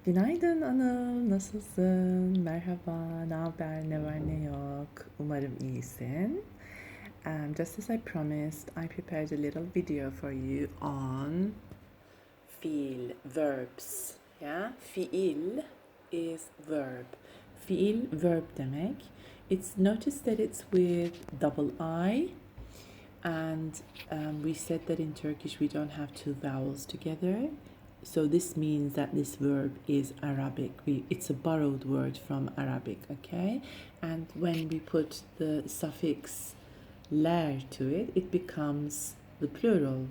Günaydın Anıl, nasılsın? Merhaba, ne haber, ne var ne yok? Umarım iyisin. Just as I promised, I prepared a little video for you on fiil, verbs. Yeah, fiil is verb. Fiil, verb demek. It's notice that it's with double I, and we said that in Turkish we don't have two vowels together. So this means that this verb is Arabic. It's a borrowed word from Arabic, okay? And when we put the suffix ler to it, it becomes the plural.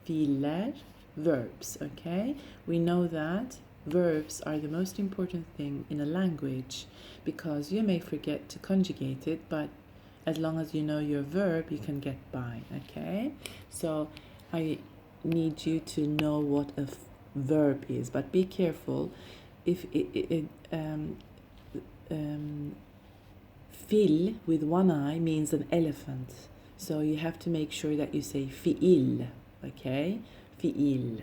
Fiiller, verbs, okay? We know that verbs are the most important thing in a language because you may forget to conjugate it, but as long as you know your verb, you can get by, okay? So I need you to know what a verb is, but be careful if fil with one eye means an elephant. So you have to make sure that you say fiil, okay? Fiil.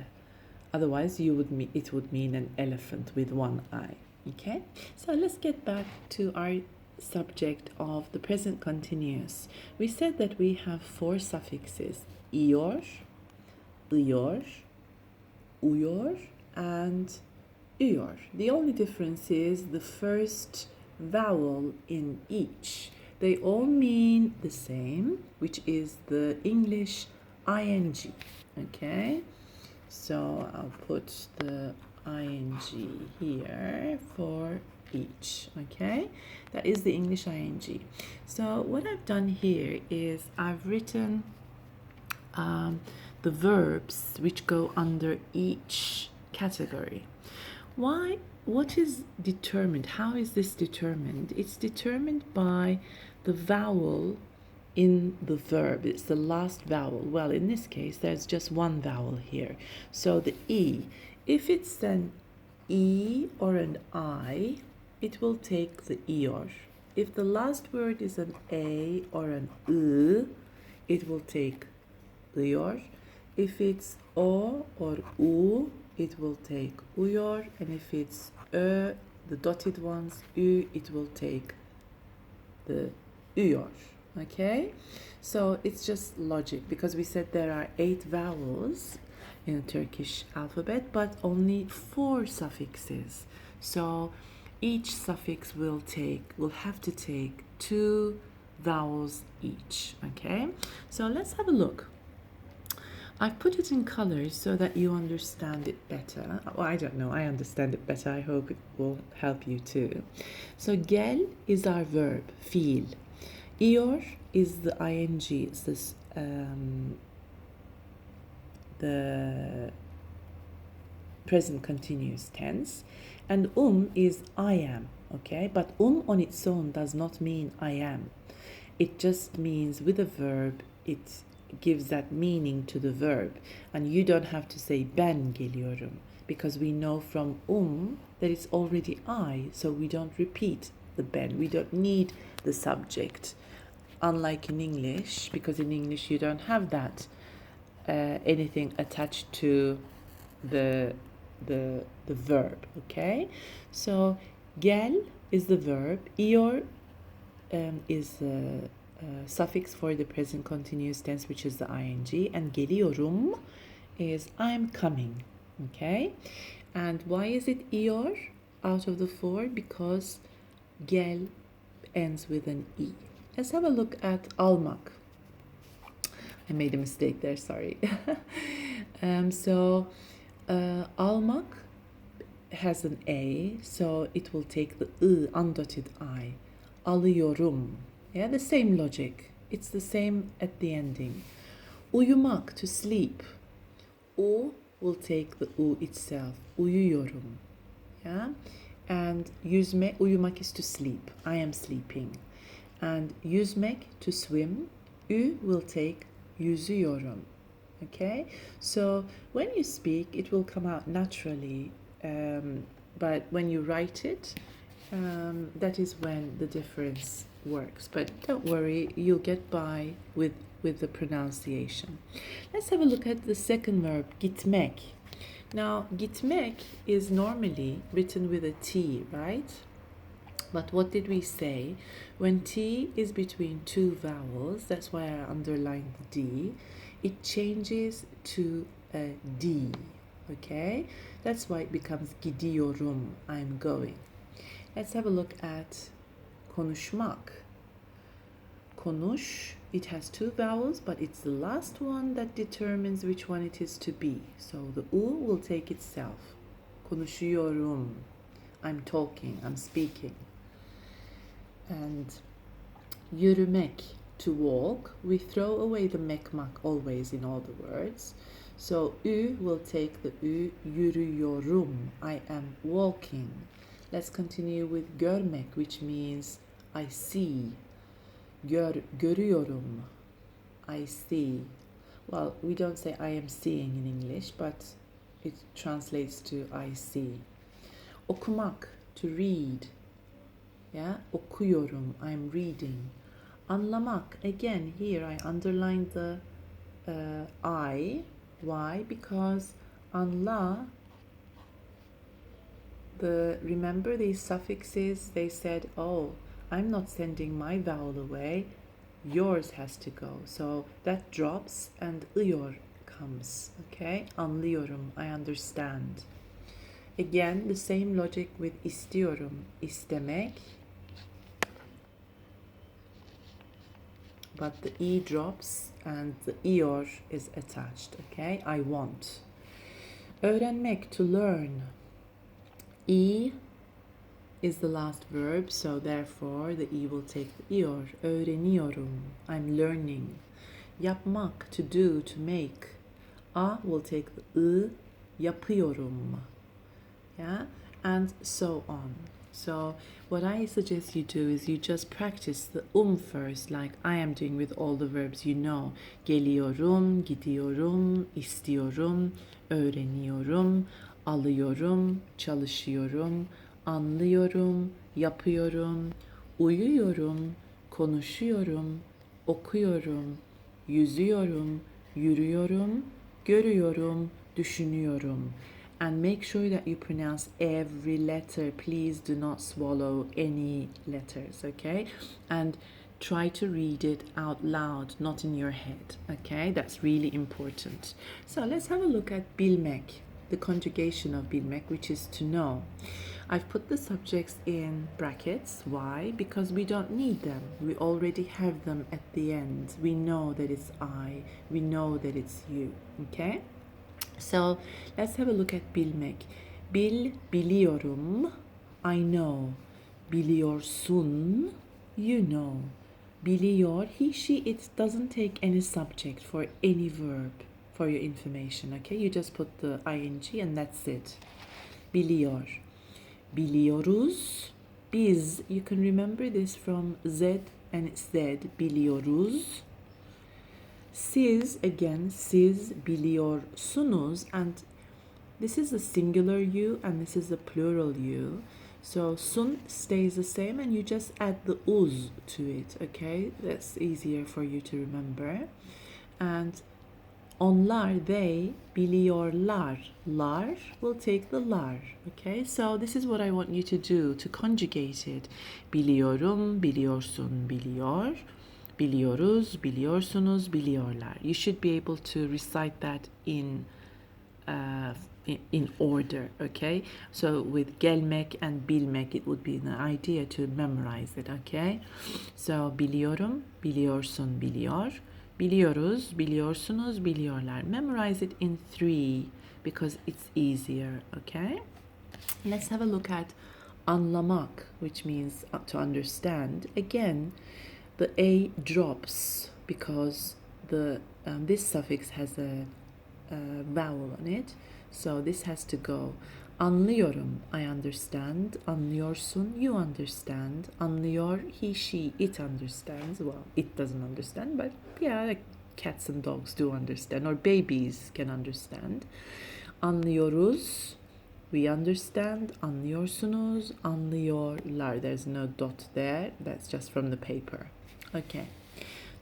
Otherwise, it would mean an elephant with one eye, okay? So let's get back to our subject of the present continuous. We said that we have four suffixes: iyor, ıyor, uyor, and uyor. The only difference is the first vowel in each. They all mean the same, which is the English ing, okay? So I'll put the ing here for each, okay? That is the English ing. So what I've done here is I've written the verbs which go under each category. Why? What is determined? How is this determined? It's determined by the vowel in the verb. It's the last vowel. Well, in this case, there's just one vowel here. So the E. If it's an E or an I, it will take the ior. If the last word is an A or an I, it will take ior. If it's O or U, it will take uyor, and if it's Ö, the dotted ones, Ü, it will take the uyor. Okay? So it's just logic because we said there are 8 vowels in the Turkish alphabet, but only 4 suffixes. So each suffix will have to take 2 vowels each. Okay? So let's have a look. I've put it in colors so that you understand it better. Well, I don't know, I understand it better. I hope it will help you too. So gel is our verb, fiil. Ior is the ing, it's this the present continuous tense. And is I am, okay? But on its own does not mean I am. It just means with a verb, it gives that meaning to the verb, and you don't have to say ben geliyorum because we know from that it's already I, so we don't repeat the ben. We don't need the subject, unlike in English, because in English you don't have that anything attached to the verb. Okay, so gel is the verb, ior is the suffix for the present continuous tense, which is the ing, and geliyorum is I'm coming. Okay, and why is it ior out of the 4? Because gel ends with an e. Let's have a look at almak. I made a mistake there, sorry. Almak has an a, so it will take the undotted I. Alıyorum. Yeah, the same logic. It's the same at the ending. Uyumak, to sleep. U will take the u itself. Uyuyorum. Yeah? And yüzmek, uyumak is to sleep. I am sleeping. And yüzmek, to swim. Ü will take yüzüyorum. Okay? So when you speak, it will come out naturally. But when you write it, that is when the difference works. But don't worry, you'll get by with the pronunciation. Let's have a look at the second verb, gitmek. Now, gitmek is normally written with a T, right? But what did we say? When T is between two vowels, that's why I underlined the D, it changes to a D, okay? That's why it becomes gidiyorum, I'm going. Let's have a look at konuşmak. Konuş, it has two vowels, but it's the last one that determines which one it is to be. So the U will take itself. Konuşuyorum, I'm talking, I'm speaking. And yürümek, to walk, we throw away the mekmak always in all the words. So ü will take the ü, yürüyorum, I am walking. Let's continue with görmek, which means I see. Görüyorum, I see. Well, we don't say I am seeing in English, but it translates to I see. Okumak, to read. Yeah, okuyorum, I'm reading. Anlamak, again, here I underlined the I. Why? Because anla, remember these suffixes, they said, oh, I'm not sending my vowel away, yours has to go. So that drops and ıyor comes, okay? Anlıyorum, I understand. Again, the same logic with istiyorum, istemek. But the E drops and the iyor is attached, okay? I want. Öğrenmek, to learn. E is the last verb, so therefore the E will take the iyor. Öğreniyorum, I'm learning. Yapmak, to do, to make. A will take the I, yapıyorum. Yeah, and so on. So what I suggest you do is you just practice the first, like I am doing with all the verbs you know. Geliyorum, gidiyorum, istiyorum, öğreniyorum, alıyorum, çalışıyorum, anlıyorum, yapıyorum, uyuyorum, konuşuyorum, okuyorum, yüzüyorum, yürüyorum, görüyorum, düşünüyorum. And make sure that you pronounce every letter. Please do not swallow any letters, okay? And try to read it out loud, not in your head, okay? That's really important. So let's have a look at bilmek, the conjugation of bilmek, which is to know. I've put the subjects in brackets. Why? Because we don't need them. We already have them at the end. We know that it's I. We know that it's you, okay? So let's have a look at bilmek. Biliyorum, I know. Biliyorsun, you know. Biliyor, he, she, it doesn't take any subject for any verb for your information, okay? You just put the ing and that's it. Biliyor. Biliyoruz, biz, you can remember this from Z and it's Z. Biliyoruz. Siz, again, siz biliyorsunuz, and this is the singular you and this is the plural you. So sun stays the same and you just add the uz to it, okay? That's easier for you to remember. And onlar, they, biliyorlar. Lar will take the lar, okay? So this is what I want you to do, to conjugate it. Biliyorum, biliyorsun, biliyor. Biliyoruz, biliyorsunuz, biliyorlar. You should be able to recite that in order, okay? So with gelmek and bilmek, it would be an idea to memorize it, okay? So biliyorum, biliyorsun, biliyor. Biliyoruz, biliyorsunuz, biliyorlar. Memorize it in 3 because it's easier, okay? Let's have a look at anlamak, which means to understand. Again, the A drops because this suffix has a vowel on it. So this has to go. Anlıyorum, I understand. Anlıyorsun, you understand. Anlıyor, he, she, it understands. Well, it doesn't understand, but yeah, like cats and dogs do understand, or babies can understand. Anlıyoruz, we understand. Anlıyorsunuz, anlıyorlar. There's no dot there. That's just from the paper. Okay.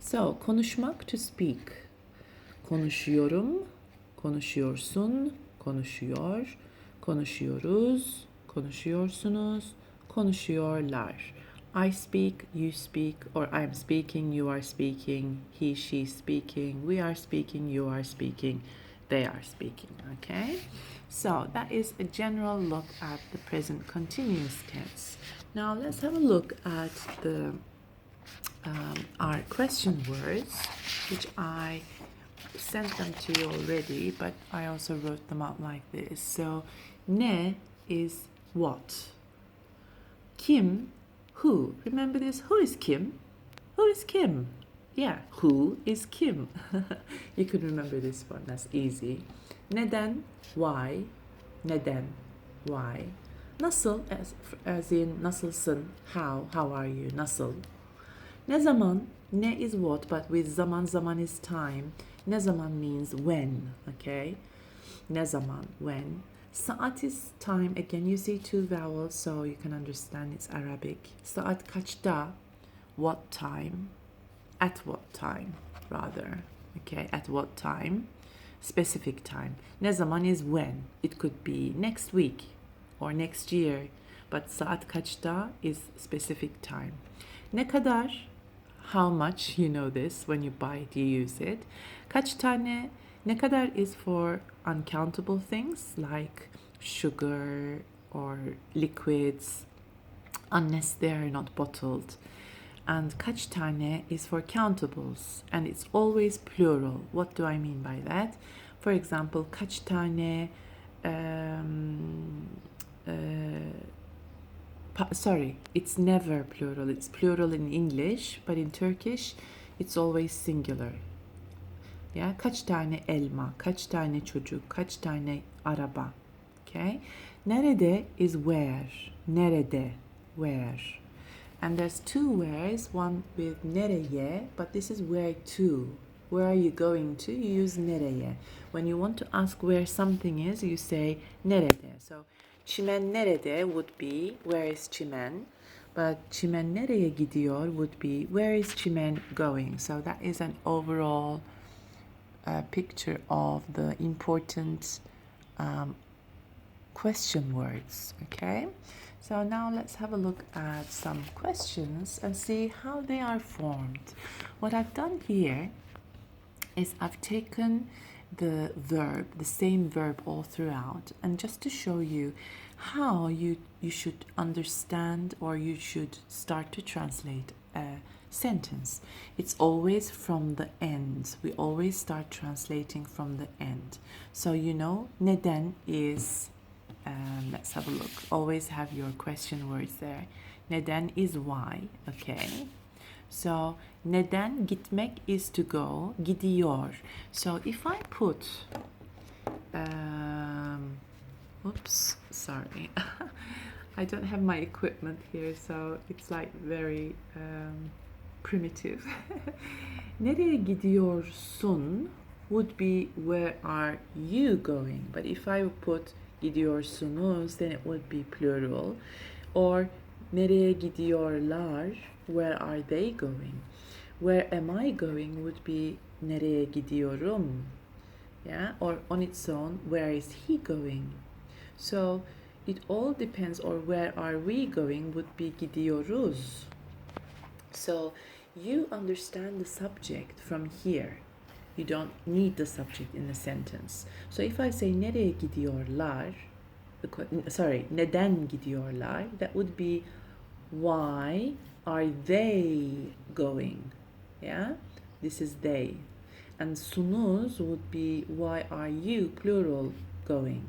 So, konuşmak, to speak. Konuşuyorum, konuşuyorsun, konuşuyor, konuşuyoruz, konuşuyorsunuz, konuşuyorlar. I speak, you speak, or I'm speaking, you are speaking, he, she speaking, we are speaking, you are speaking, they are speaking, okay? So that is a general look at the present continuous tense. Now let's have a look at the our question words, which I sent them to you already, but I also wrote them out like this. So ne is what? Kim, who? Remember this? Who is Kim? Who is Kim? Yeah, who is Kim? You can remember this one, that's easy. Neden, why? Neden, why? Nasıl, as in nasılsın, how are you, nasıl? Ne zaman, ne is what, but with zaman, zaman is time. Ne zaman means when, okay? Ne zaman, when. Saat is time, again you see two vowels so you can understand it's Arabic. Saat kaçta, what time, at what time rather, okay, at what time, specific time. Ne zaman is when, it could be next week or next year, but saat kaçta is specific time. Ne kadar, how much, you know this, when you buy it you use it. Kaç tane, ne kadar is for uncountable things like sugar or liquids, unless they are not bottled. And kaç tane is for countables, and it's always plural. What do I mean by that? For example, kaç tane, sorry, it's never plural. It's plural in English, but in Turkish, it's always singular. Yeah, kaç tane elma, kaç tane çocuk, kaç tane araba. Okay, nerede is where. Nerede, where. And there's two wheres, one with nereye, but this is where to. Where are you going to? You use nereye. When you want to ask where something is, you say nerede. So çimen nerede would be where is çimen, but çimen nereye gidiyor would be where is çimen going. So that is an overall picture of the important question words, okay? So now let's have a look at some questions and see how they are formed. What I've done here is I've taken the verb, the same verb all throughout, and just to show you how you should understand or you should start to translate a sentence. It's always from the end. We always start translating from the end. So you know, neden is, let's have a look. Always have your question words there. Neden is why, okay? So neden, gitmek is to go, gidiyor. So if I put, oops, sorry. I don't have my equipment here, so it's like very primitive. Nereye gidiyorsun would be where are you going? But if I would put gidiyorsunuz, then it would be plural. Or nereye gidiyorlar, where are they going? Where am I going would be nereye gidiyorum. Yeah, or on its own, where is he going? So it all depends, or where are we going would be gidiyoruz. So you understand the subject from here. You don't need the subject in the sentence. So if I say nereye gidiyorlar, sorry, neden gidiyorlar, that would be why are they going? Yeah, this is they. And sunuz would be why are you, plural, going?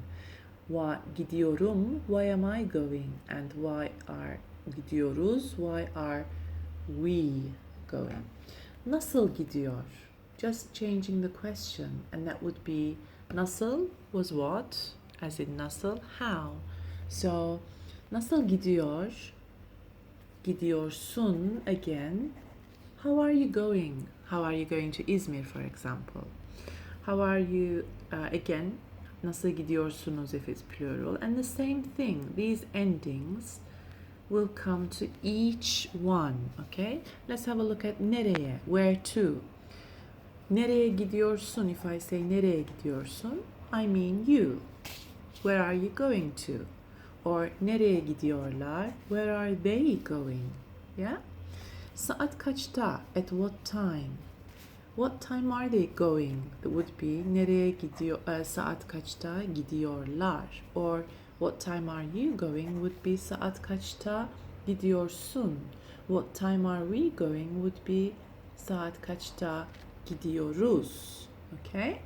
Why gidiyorum, why am I going? And why are gidiyoruz, why are we going? Nasıl gidiyor? Just changing the question, and that would be nasıl was what, as in nasıl, how. So nasıl gidiyor, gidiyorsun, again, how are you going? How are you going to Izmir, for example? How are you, again, nasıl gidiyorsunuz if it's plural. And the same thing, these endings will come to each one, okay? Let's have a look at nereye, where to. Nereye gidiyorsun, if I say nereye gidiyorsun, I mean you. Where are you going to? Or nereye gidiyorlar? Where are they going? Yeah? Saat kaçta? At what time? What time are they going? That would be nereye gidiyor? Saat kaçta gidiyorlar? Or what time are you going? Would be saat kaçta gidiyorsun? What time are we going? Would be saat kaçta gidiyoruz? Okay?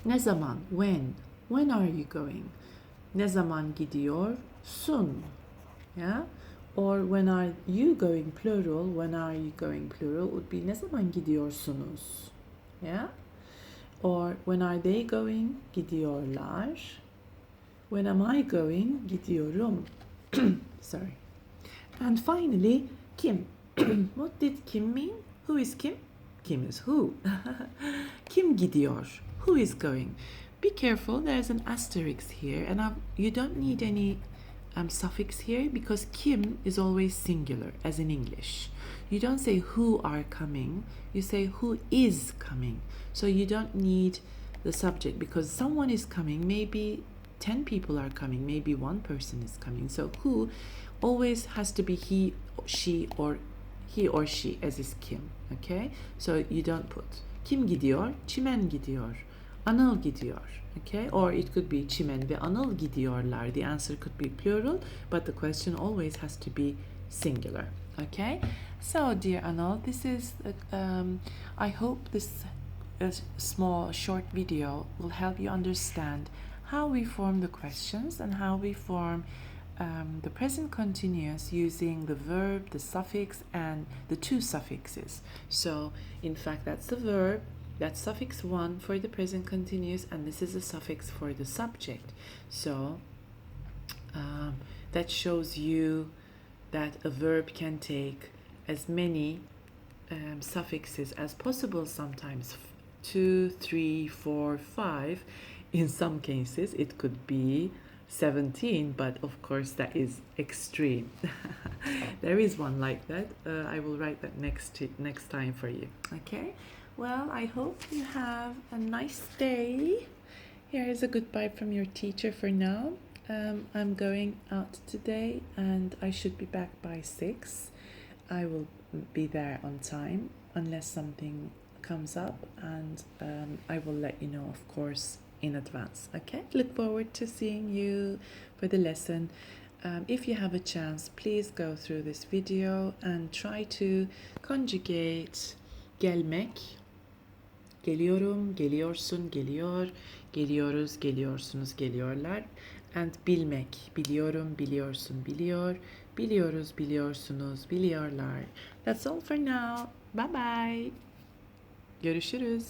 Ne zaman? When? When are you going? Ne zaman gidiyorsun? Yeah? Or when are you going plural? When are you going plural would be ne zaman gidiyorsunuz? Yeah? Or when are they going? Gidiyorlar. When am I going? Gidiyorum. Sorry. And finally, Kim. What did Kim mean? Who is Kim? Kim is who? Kim gidiyor. Who is going? Be careful, there's an asterisk here, and you don't need any suffix here because Kim is always singular, as in English. You don't say who are coming, you say who is coming. So you don't need the subject because someone is coming, maybe 10 people are coming, maybe one person is coming. So who always has to be he, she, or she, as is Kim. Okay? So you don't put Kim gidiyor, Çimen gidiyor, Anil gidiyor. Okay? Or it could be Çimen ve Anil gidiyorlar. The answer could be plural, but the question always has to be singular. Okay? So, dear Anil, this is, I hope this small short video will help you understand how we form the questions and how we form the present continuous using the verb, the suffix, and the two suffixes. So, in fact, that's the verb, that's suffix 1 for the present continuous, and this is a suffix for the subject. So, that shows you that a verb can take as many suffixes as possible, sometimes 2, 3, 4, 5. In some cases, it could be 17, but of course that is extreme. There is one like that. I will write that next time for you. Okay? Well, I hope you have a nice day. Here is a goodbye from your teacher for now. I'm going out today and I should be back by 6. I will be there on time unless something comes up, and I will let you know, of course, in advance. Okay? Look forward to seeing you for the lesson. If you have a chance, please go through this video and try to conjugate gelmek, geliyorum, geliyorsun, geliyor, geliyoruz, geliyorsunuz, geliyorlar, and bilmek, biliyorum, biliyorsun, biliyor, biliyoruz, biliyorsunuz, biliyorlar. That's all for now. Bye bye. Görüşürüz.